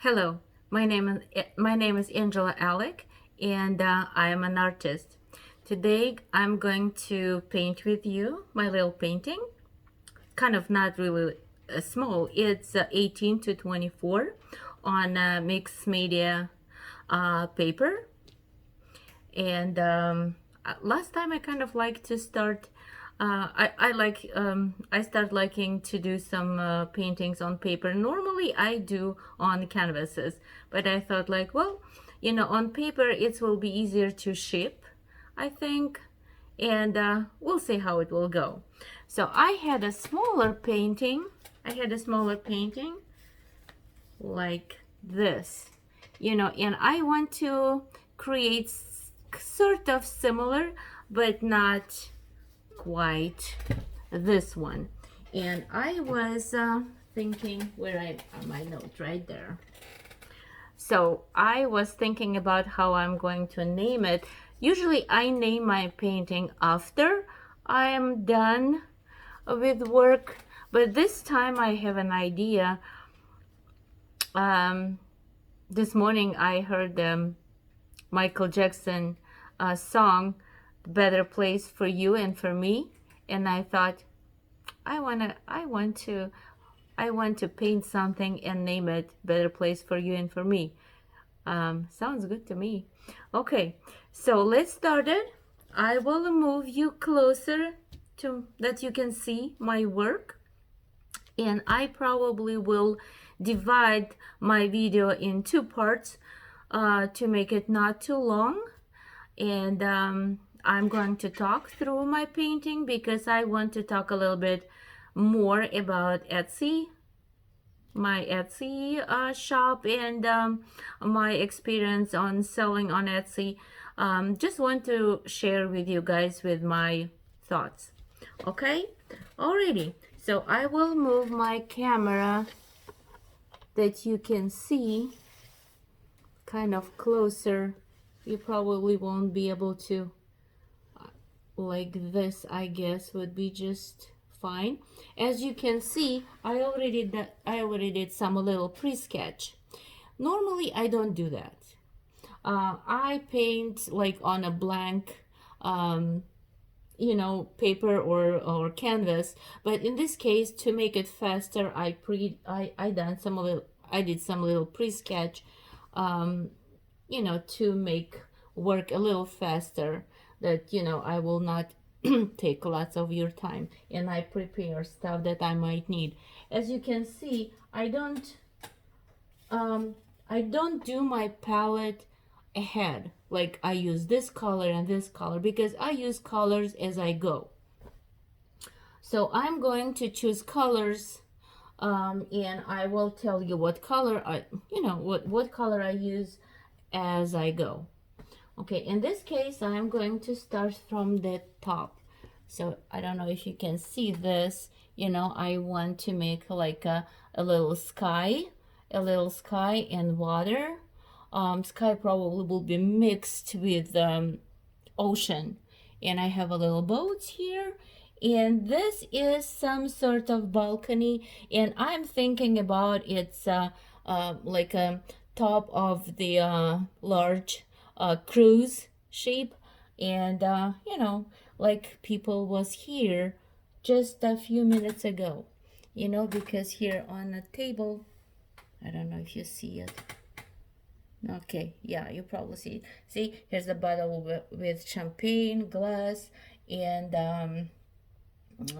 Hello, my name is Angela Alec, and I am an artist. Today I'm going to paint with you my little painting. Kind of not really small. It's 18 to 24 on mixed media paper. And last time I kind of like to start. I start liking to do some paintings on paper. Normally I do on canvases, but I thought like, well, on paper it will be easier to ship, I think, and we'll see how it will go. So I had a smaller painting. Like this, and I want to create sort of similar, but not quite this one. And I was thinking, where I my note right there. So I was thinking about how I'm going to name it. Usually I name my painting after I am done with work, but this time I have an idea. This morning I heard Michael Jackson song, "Better Place for You and for Me," and I thought, I want to paint something and name it "Better Place for You and for Me." Sounds good to me. Okay, so let's start it. I will move you closer to that you can see my work, and I probably will divide my video in two parts to make it not too long. And I'm going to talk through my painting because I want to talk a little bit more about Etsy, my Etsy shop, and my experience on selling on Etsy. Just want to share with you guys with my thoughts. Okay, alrighty. So I will move my camera that you can see kind of closer. You probably won't be able to, like this, I guess would be just fine. As you can see, I already did some little pre-sketch. Normally I don't do that. I paint like on a blank paper or canvas, but in this case, to make it faster, I did some little pre-sketch to make work a little faster, that I will not take lots of your time, and I prepare stuff that I might need. As you can see, I don't do my palette ahead, like I use this color and this color, because I use colors as I go. So I'm going to choose colors, and I will tell you what color what color I use as I go. Okay, in this case I'm going to start from the top. So I don't know if you can see this. I want to make like a little sky and water. Sky probably will be mixed with ocean, and I have a little boat here, and this is some sort of balcony, and I'm thinking about it's like a top of the large cruise ship, and like people was here just a few minutes ago, because here on the table, I don't know if you see it. Okay, yeah, you probably see it. See, here's a bottle with champagne glass, and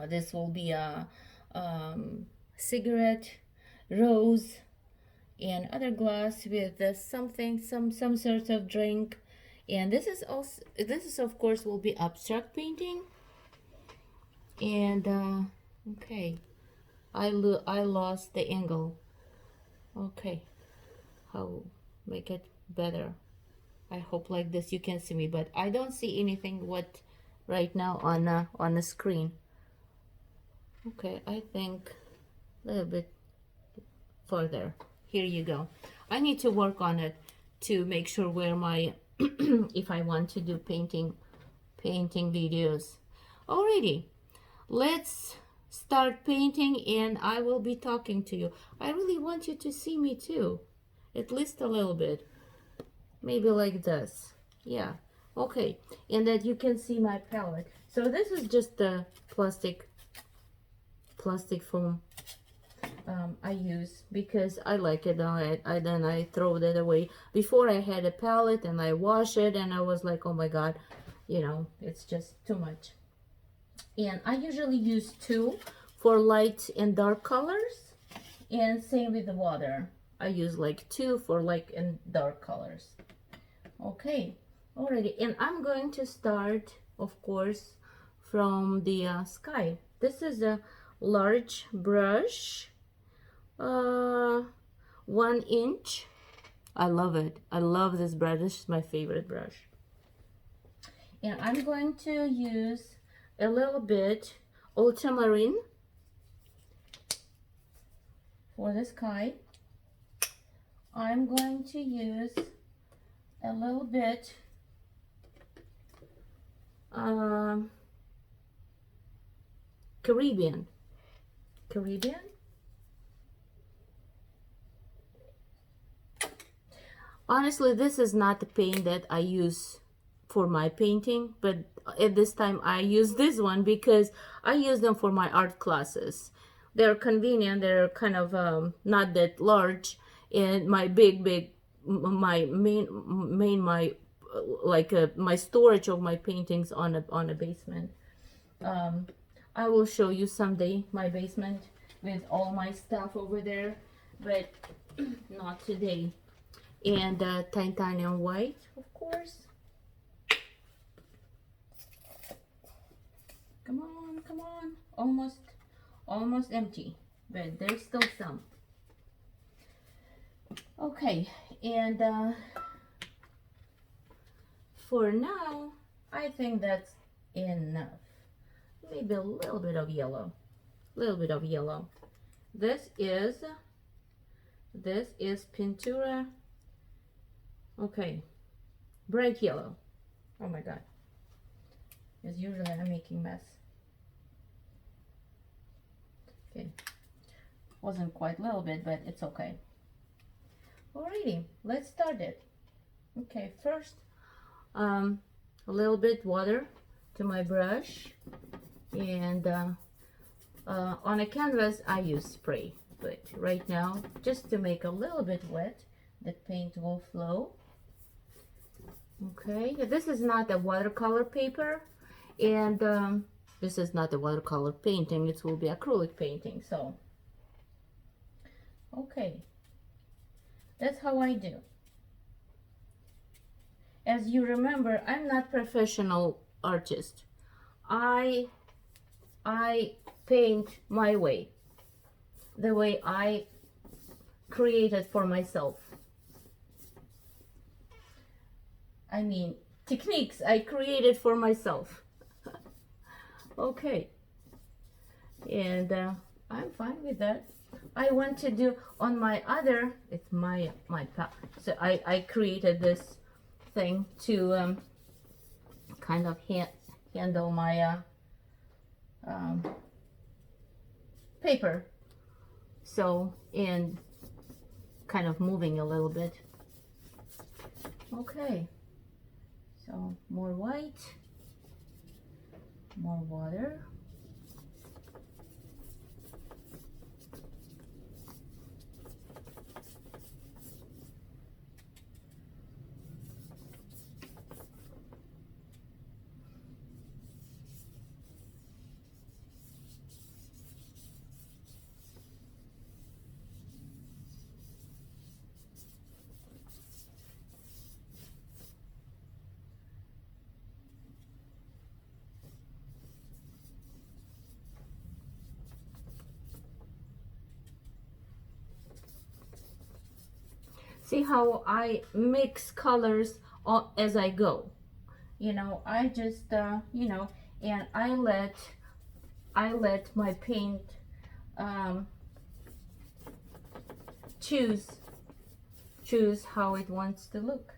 this will be a cigarette, rose, and other glass with some sort of drink. And this is of course will be abstract painting. And okay, I lost the angle. Okay, how make it better? I hope like this you can see me, but I don't see anything what right now on the screen. Okay, I think a little bit further. Here you go. I need to work on it to make sure where my if I want to do painting videos. Alrighty, let's start painting, and I will be talking to you. I really want you to see me too. at least a little bit, maybe like this. Yeah, okay. And that you can see my palette. So this is just the plastic foam I use because I like it. Then I throw that away. Before I had a palette and I wash it and I was like, oh my god, you know, it's just too much. And I usually use 2 for light and dark colors, and same with the water. I use like 2 for light and dark colors. Okay, already. And I'm going to start, of course, from the sky. This is a large brush, 1 inch. I love it. I love this brush. This is my favorite brush. And I'm going to use a little bit ultramarine for the sky. I'm going to use a little bit Caribbean. Honestly, this is not the paint that I use for my painting, but at this time I use this one because I use them for my art classes. They're convenient, they're kind of not that large, and my my main my storage of my paintings on a basement. I will show you someday my basement with all my stuff over there, but not today. And titanium white, of course. Come on, come on. Almost empty, but there's still some. Okay, and for now, I think that's enough. Maybe a little bit of yellow. This is Pintura. Okay, bright yellow. Oh my god. As usually I'm making mess. Okay, wasn't quite a little bit, but it's okay. Alrighty, let's start it. Okay, first a little bit water to my brush, and on a canvas I use spray, but right now just to make a little bit wet, the paint will flow. Okay, this is not a watercolor paper, and this is not a watercolor painting, it will be acrylic painting. So okay, that's how I do. As you remember, I'm not professional artist. I paint my way, the way I created for myself. I mean, techniques I created for myself. Okay, and I'm fine with that. I want to do on my other, it's my so I created this thing to kind of handle my paper, so, and kind of moving a little bit. Okay, so more white, more water. See how I mix colors as I go. You know, I just, you know, and I let my paint choose how it wants to look.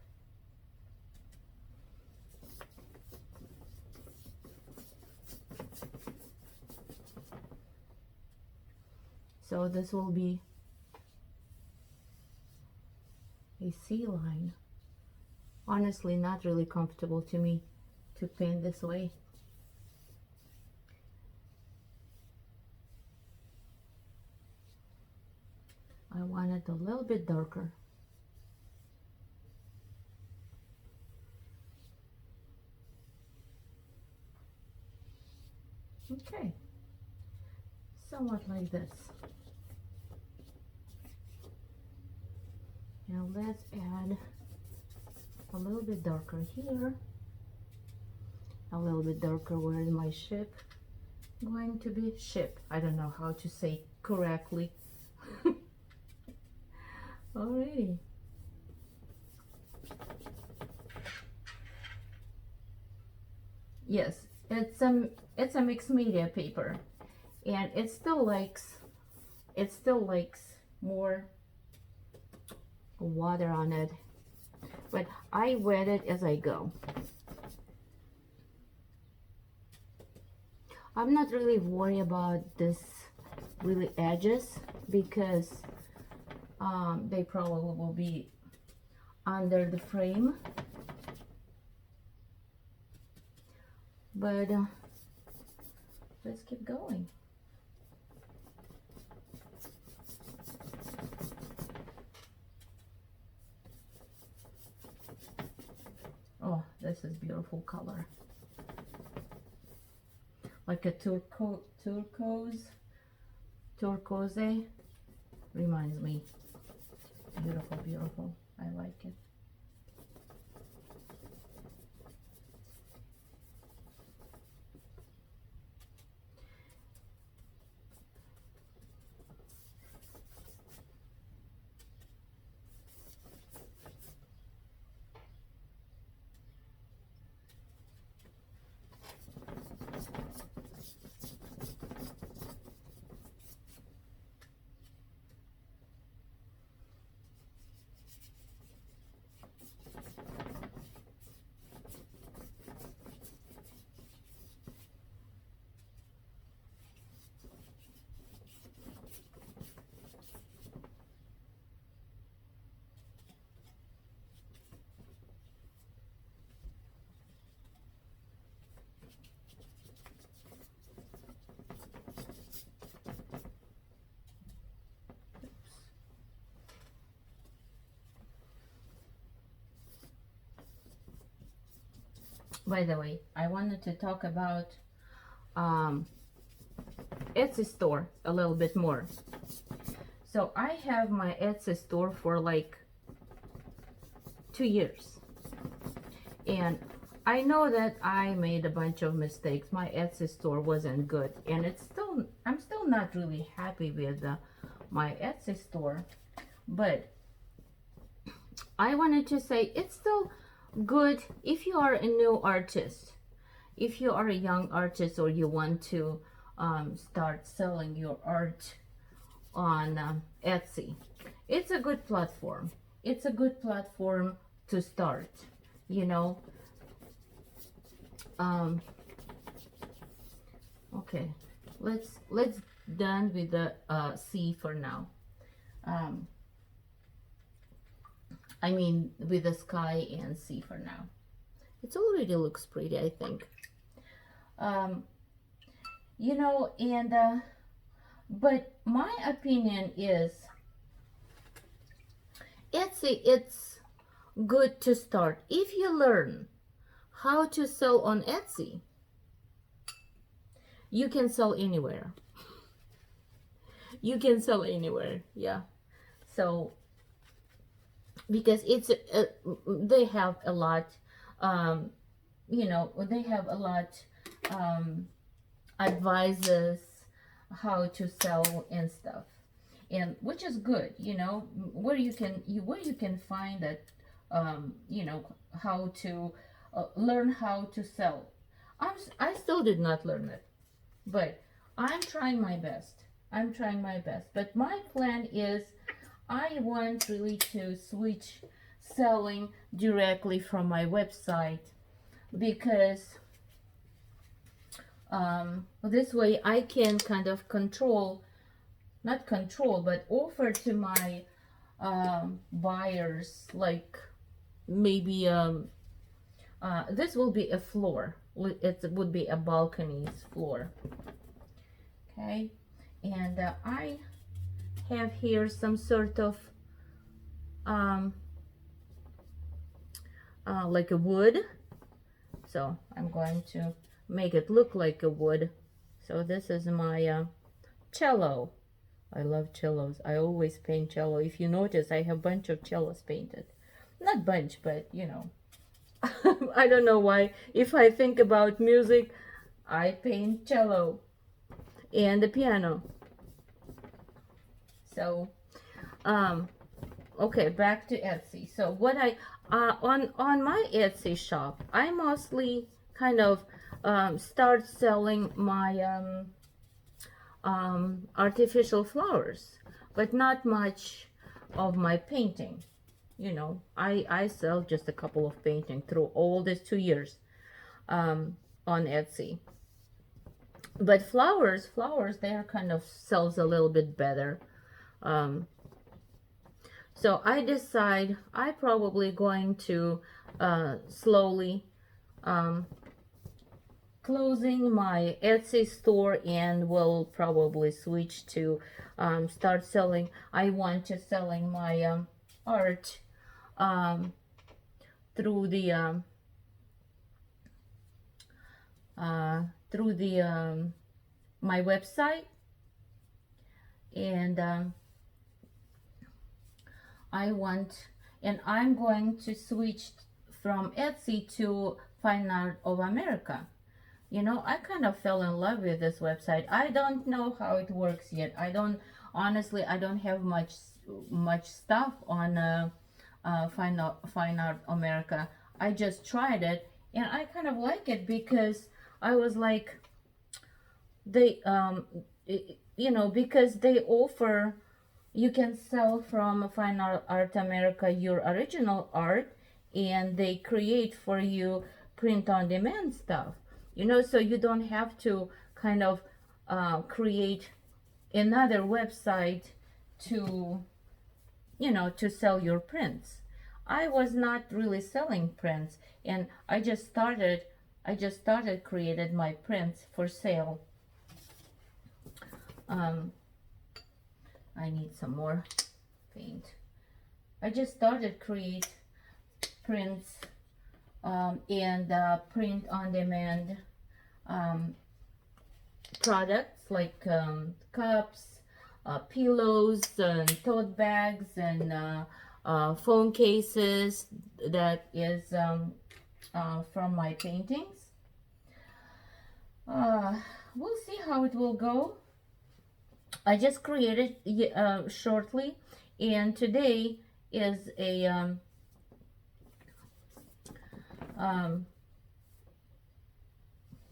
So this will be a C line. Honestly, not really comfortable to me to paint this way. I want it a little bit darker. Okay, somewhat like this. Now let's add a little bit darker here, a little bit darker where is my ship going to be. Ship, I don't know how to say correctly. Alrighty. Yes, it's a mixed media paper, and it still likes more water on it, but I wet it as I go. I'm not really worried about this really edges because they probably will be under the frame, but let's keep going. Oh, this is beautiful color. Like a turquoise, reminds me. Beautiful, beautiful. I like it. By the way, I wanted to talk about Etsy store a little bit more. So I have my Etsy store for like 2 years, and I know that I made a bunch of mistakes. My Etsy store wasn't good, and I'm still not really happy with my Etsy store, but I wanted to say it's still good if you are a new artist, if you are a young artist, or you want to start selling your art on Etsy. It's a good platform. It's a good platform to start, you know. Okay, let's done with the C for now. I mean, with the sky and sea for now. It already looks pretty, I think. You know, and but my opinion is Etsy, it's good to start. If you learn how to sell on Etsy, you can sell anywhere. You can sell anywhere, yeah. So because it's they have a lot, you know, they have a lot advises how to sell and stuff, and which is good, you know, where you can find that, you know, how to learn how to sell. I still did not learn it, but I'm trying my best. I'm trying my best. But my plan is I want really to switch selling directly from my website, because this way I can kind of control, not control, but offer to my buyers, like maybe this will be a floor. It would be a balcony's floor. Okay, and I have here some sort of like a wood, so I'm going to make it look like a wood. So this is my cello. I love cellos. I always paint cello. If you notice, I have a bunch of cellos painted. Not bunch, but you know. I don't know why. If I think about music, I paint cello and the piano. So, okay, back to Etsy. So what I on my Etsy shop, I mostly kind of start selling my artificial flowers, but not much of my painting. You know, I sell just a couple of painting through all these 2 years on Etsy. But flowers, they are kind of sells a little bit better. So I decide I probably going to slowly closing my Etsy store, and will probably switch to start selling. I want to selling my art through the my website, and I'm going to switch from Etsy to Fine Art of America. You know, I kind of fell in love with this website. I don't know how it works yet. I don't have much stuff on Fine Art America. I just tried it, and I kind of like it because I was like, they you know, because they offer, you can sell from Fine Art America your original art, and they create for you print on demand stuff, you know, so you don't have to kind of create another website to, you know, to sell your prints. I was not really selling prints, and I just started created my prints for sale. I need some more paint. I just started create prints and print on demand products like cups, pillows, and tote bags, and phone cases. That is from my paintings. We'll see how it will go. I just created shortly, and today is a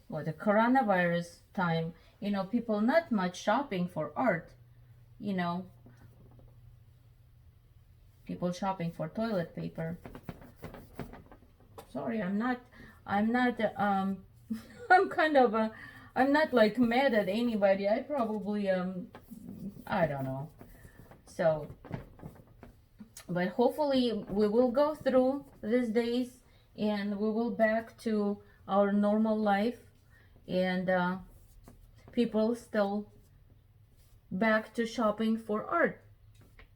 the coronavirus time. You know, people not much shopping for art. You know, people shopping for toilet paper. Sorry, I'm not I'm kind of I'm not like mad at anybody. I probably I don't know. So, but hopefully we will go through these days, and we will back to our normal life, and people still back to shopping for art.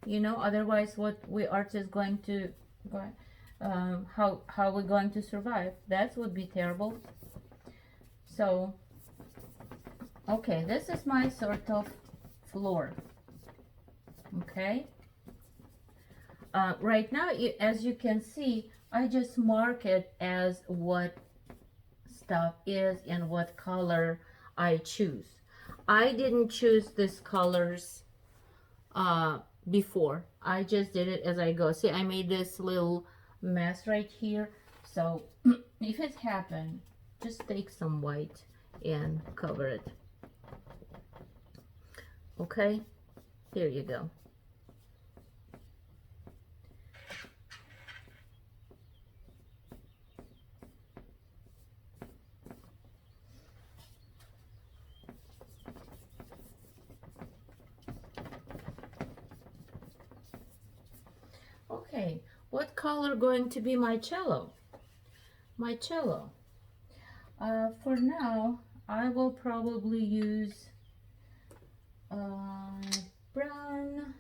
You know, otherwise what we artists going to how we're going to survive? That would be terrible. So, okay, this is my sort of floor. Okay, right now, as you can see, I just mark it as what stuff is and what color I choose. I didn't choose these colors before. I just did it as I go. See, I made this little mess right here. So if it happened, just take some white and cover it. Okay, here you go. Okay, what color going to be my cello? My cello. For now, I will probably use uh, brown,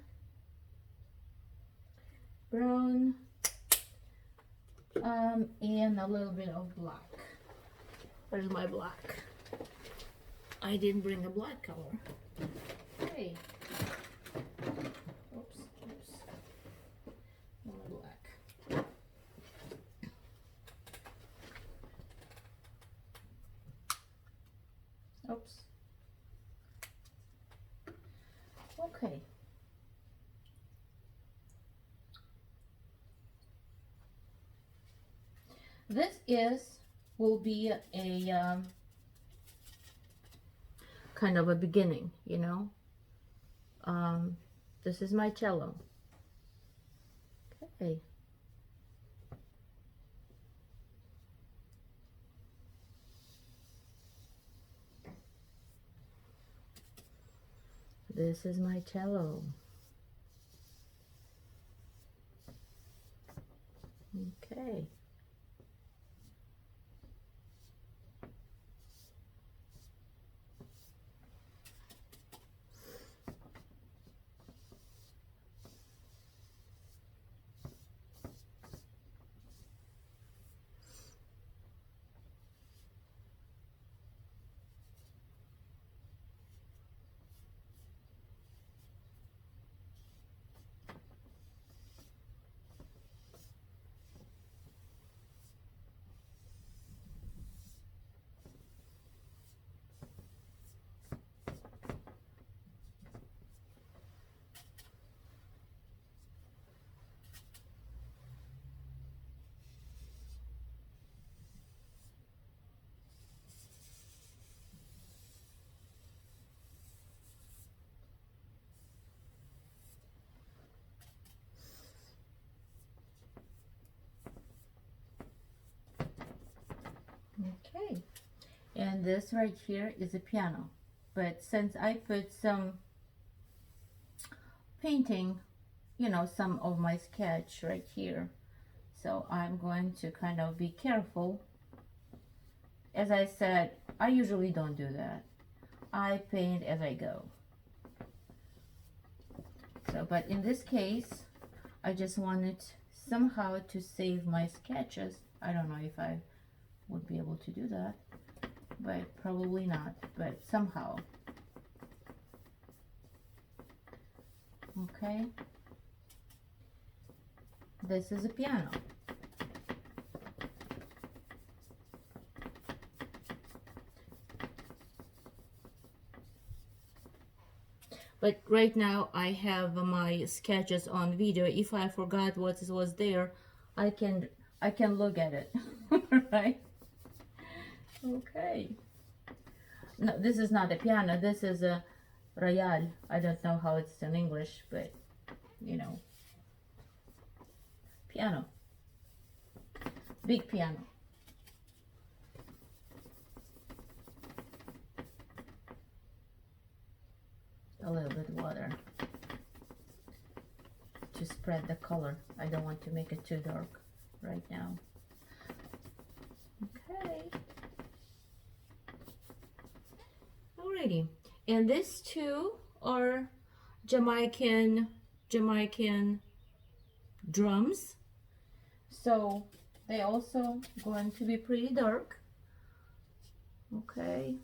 brown, and a little bit of black. Where's my black? I didn't bring a black color. Okay. Oops, oops. More black. Oops. Okay. This will be a kind of a beginning, you know. This is my cello. Okay. This is my cello. Okay. Okay. And this right here is a piano. But since I put some painting, you know, some of my sketch right here, so I'm going to kind of be careful. As I said, I usually don't do that. I paint as I go. So, but in this case, I just wanted somehow to save my sketches. I don't know if I would be able to do that, but probably not, but somehow. Okay. This is a piano. But right now I have my sketches on video. If I forgot what was there, I can look at it. Right? Okay. No, this is not a piano. This is a royale. I don't know how it's in English, but you know, piano. Big piano. A little bit water to spread the color. I don't want to make it too dark right now. Okay. Alrighty. And these two are Jamaican drums. So they also going to be pretty dark. Okay.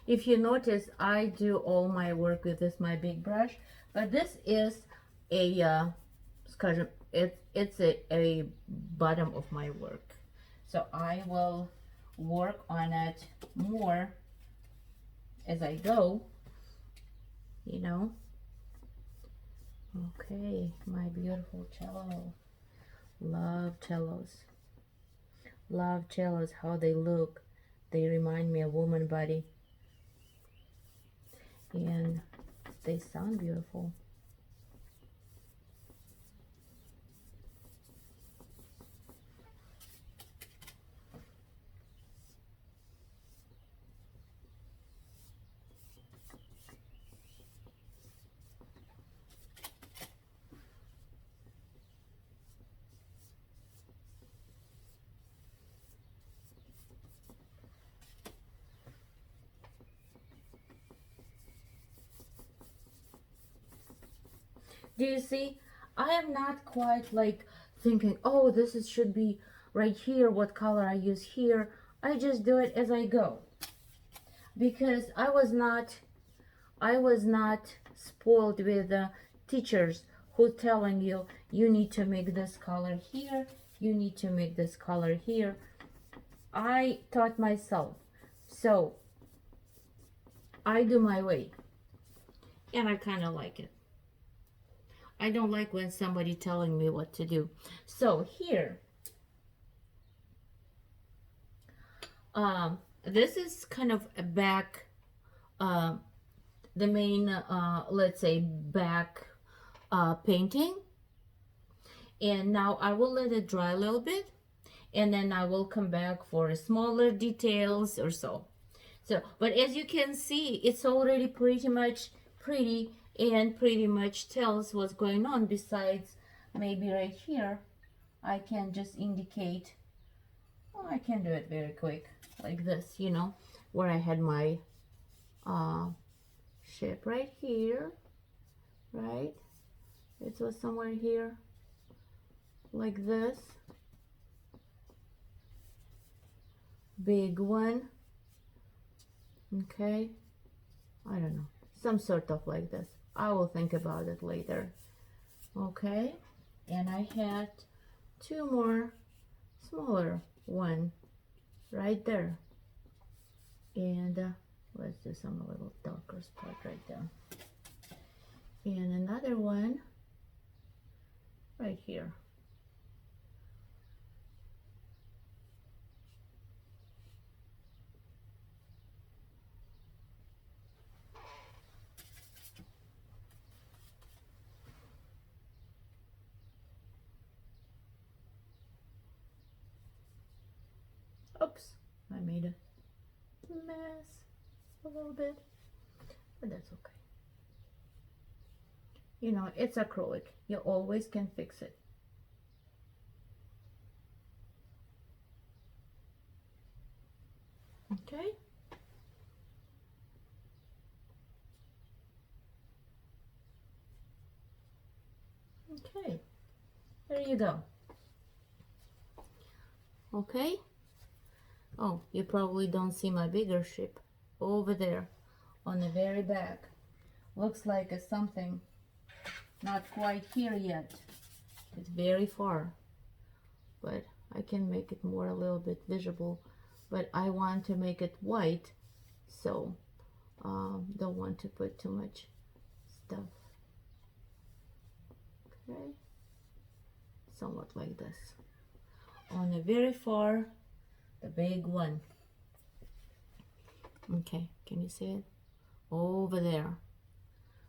If you notice, I do all my work with this, my big brush, but this is a because it's a bottom of my work. So I will work on it more as I go, you know. Okay, my beautiful cello. Love cellos. Love cellos, how they look. They remind me of woman body. And they sound beautiful. Do you see? I am not quite like thinking, oh, should be right here, what color I use here. I just do it as I go. Because I was not spoiled with teachers who telling you, you need to make this color here, you need to make this color here. I taught myself. So I do my way. And I kind of like it. I don't like when somebody telling me what to do. So here, this is kind of a back, the main, let's say back painting. And now I will let it dry a little bit, and then I will come back for smaller details or so. So, but as you can see, it's already pretty much pretty, and pretty much tells what's going on. Besides, maybe right here, I can just indicate, well, I can do it very quick, like this, you know, where I had my ship right here, right? It was somewhere here, like this. Big one, okay, I don't know, some sort of like this. I will think about it later. Okay, and I had two more smaller one right there, and let's do some little darker spot right there, and another one right here. Oops, I made a mess a little bit, but that's okay. You know, it's acrylic. You always can fix it. Okay. Okay, there you go. Okay. Oh, you probably don't see my bigger ship over there on the very back. Looks like it's something not quite here yet. It's very far, but I can make it more a little bit visible, but I want to make it white, so don't want to put too much stuff. Okay, somewhat like this on the very far, the big one. Okay, can you see it? Over there,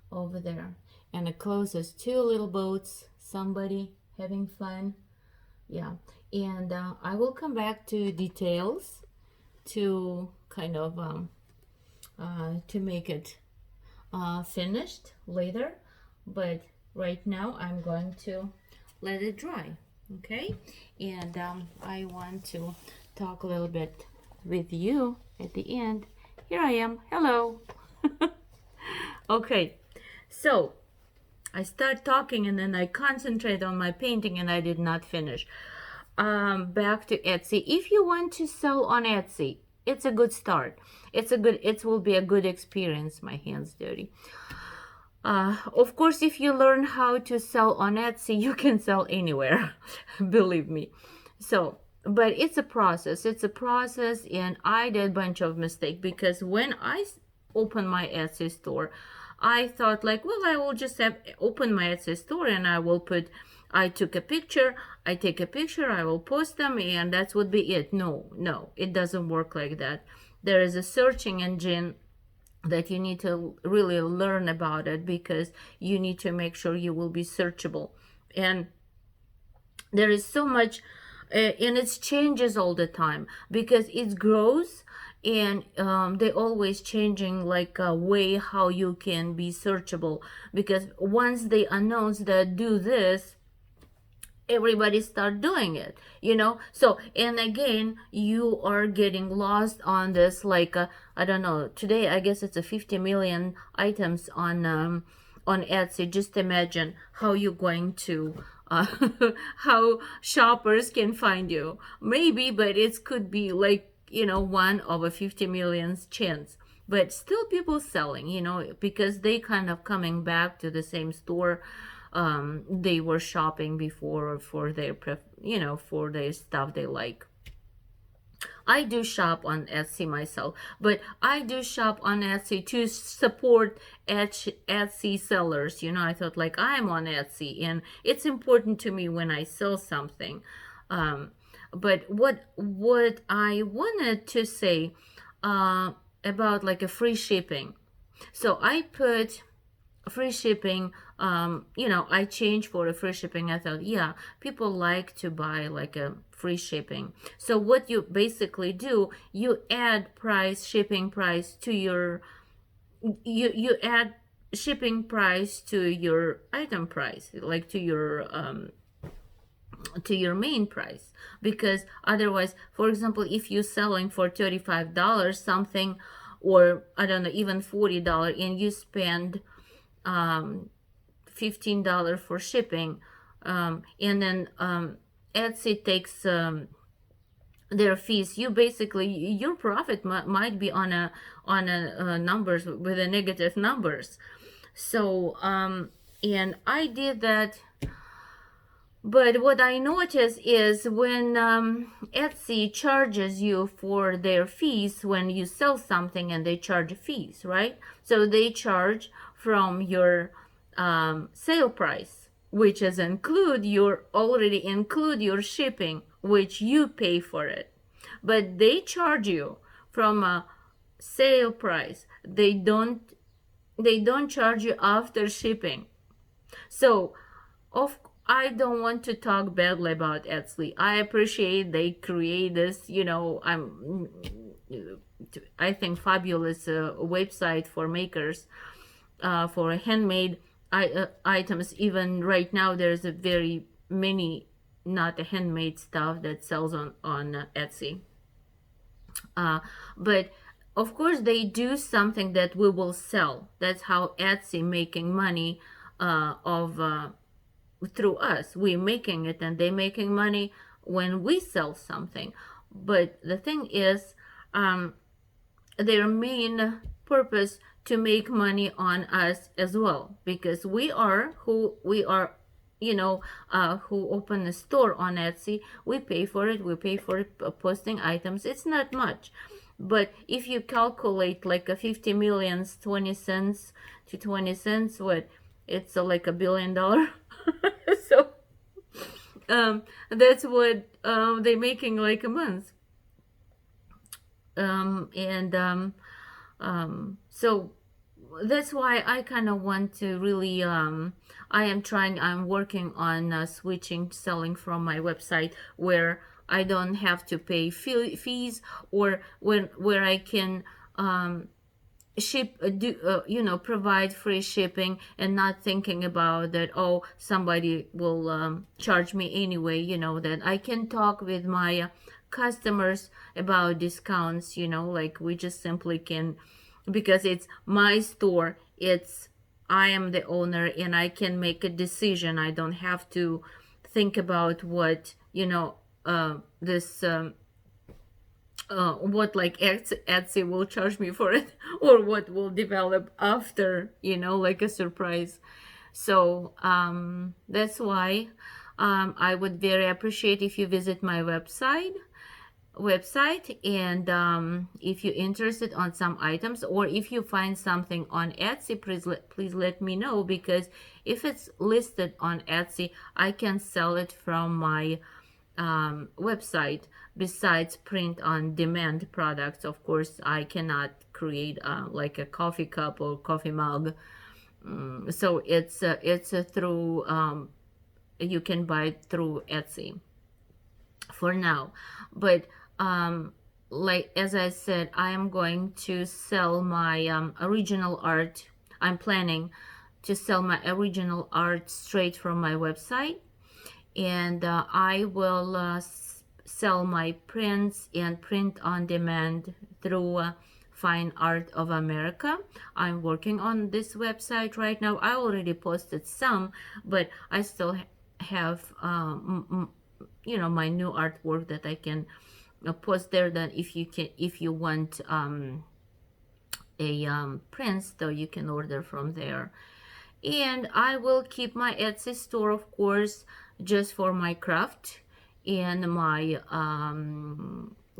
over there. And the closest, two little boats, somebody having fun. Yeah, and I will come back to details to kind of to make it finished later, but right now I'm going to let it dry. Okay, and I want to talk a little bit with you at the end. Here I am. Hello. Okay, so I start talking and then I concentrate on my painting and I did not finish. Back to Etsy. If you want to sell on Etsy, it's a good start. It will be a good experience. My hands dirty. Of course, if you learn how to sell on Etsy, you can sell anywhere, believe me. So, but it's a process. It's a process, and I did a bunch of mistakes because when I opened my Etsy store, I thought like, well, I will just have open my Etsy store and I will put. I took a picture. I take a picture. I will post them, and that would be it. No, no, it doesn't work like that. There is a searching engine that you need to really learn about it, because you need to make sure you will be searchable. And there is so much, and it changes all the time because it grows, and they always changing like a way how you can be searchable, because once they announce that do this, everybody start doing it, so, and again, you are getting lost on this, like I don't know, today I guess it's a 50 million items on Etsy. Just imagine how you're going to how shoppers can find you, maybe, but it could be like, one of a 50 million's chance, but still people selling, because they kind of coming back to the same store they were shopping before for their for their stuff they like. I do shop on Etsy myself, but I do shop on Etsy to support Etsy sellers. I thought like I'm on Etsy and it's important to me when I sell something. um, but what I wanted to say about like a free shipping, so I put free shipping. I changed for a free shipping. I thought, yeah, people like to buy like a free shipping. So what you basically do, you add shipping price to your, you add shipping price to your item price, like to your main price, because otherwise, for example, if you're selling for $35 something, or I don't know, even $40, and you spend $15 for shipping, and then Etsy takes their fees. You basically, your profit might be on a numbers with a negative numbers. So and I did that. But what I notice is when Etsy charges you for their fees when you sell something, and they charge fees, right? So they charge from your sale price, which is already include your shipping, which you pay for it. But they charge you from a sale price. They don't charge you after shipping. So of I don't want to talk badly about Etsy. I appreciate they create this, I think fabulous website for makers, for handmade items. Even right now, there's a very many not a handmade stuff that sells on Etsy. But of course, they do something that we will sell. That's how Etsy making money of through us. We making it, and they making money when we sell something. But the thing is, their main purpose to make money on us as well, because we are who open a store on Etsy. We pay for it. We pay for it, posting items. It's not much, but if you calculate like a 50 millions, 20 cents to 20 cents, what, it's like $1 billion. So that's what they're making like a month. So that's why I kind of want to really I'm working on switching selling from my website, where I don't have to pay fees, or where I can provide free shipping, and not thinking about that, oh, somebody will charge me anyway. That I can talk with my customers about discounts, like we just simply can, because it's my store, I am the owner, and I can make a decision. I don't have to think about what this what like Etsy will charge me for it, or what will develop after, you know, like a surprise. So that's why I would very appreciate if you visit my website, and if you're interested on some items, or if you find something on Etsy, please let me know, because if it's listed on Etsy, I can sell it from my website. Besides print on demand products, of course, I cannot create like a coffee cup or coffee mug. So it's through you can buy it through Etsy for now. But like as I said, I am going to sell my original art. I'm planning to sell my original art straight from my website, and I will sell my prints and print on demand through Fine Art of America. I'm working on this website right now. I already posted some, but I still have you know, my new artwork that I can post there. That if you want a prints, though, you can order from there. And I will keep my Etsy store, of course, just for my craft and my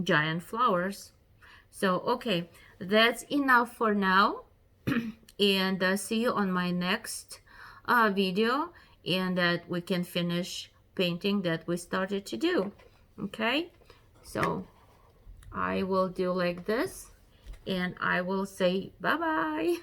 giant flowers. So okay, that's enough for now. And see you on my next video, and that we can finish painting that we started to do. Okay, so I will do like this, and I will say bye bye.